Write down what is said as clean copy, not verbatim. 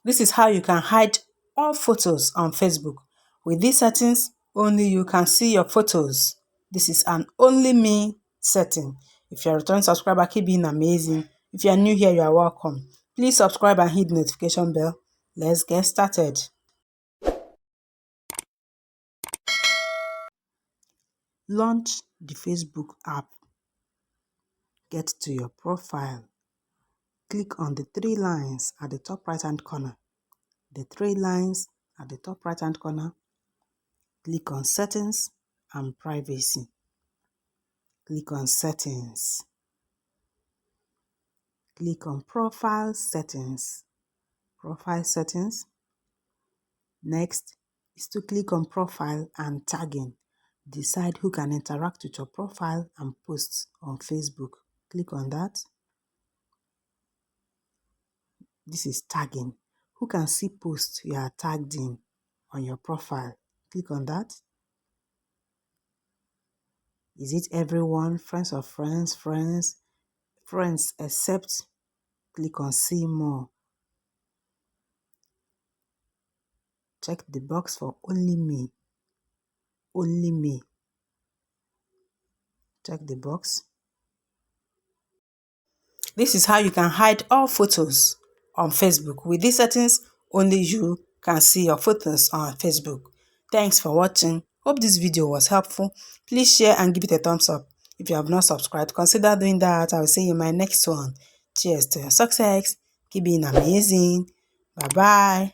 This is how you can hide all photos on Facebook. With these settings, only you can see your photos. This is an only me setting. If you're a returning subscriber, keep being amazing. If you are new here, you are welcome. Please subscribe and hit the notification bell. Let's get started. Launch the Facebook app. Get to your profile. Click on the three lines at the top right hand corner. The three lines at the top right hand corner. Click on Settings and Privacy. Click on Settings. Click on Profile Settings. Profile Settings. Next is to click on Profile and Tagging. Decide who can interact with your profile and posts on Facebook. Click on that. This is tagging. Who can see posts you are tagged in on your profile? Click on that. Is it everyone? Friends of friends? Friends except? Click on See More. Check the box for Only Me. Only Me. Check the box. This is how you can hide all photos on Facebook. With these settings, only you can see your photos on Facebook. Thanks for watching. Hope this video was helpful. Please share and give it a thumbs up. If you have not subscribed, consider doing that. I will see you in my next one. Cheers to your success. Keep being amazing. Bye-bye.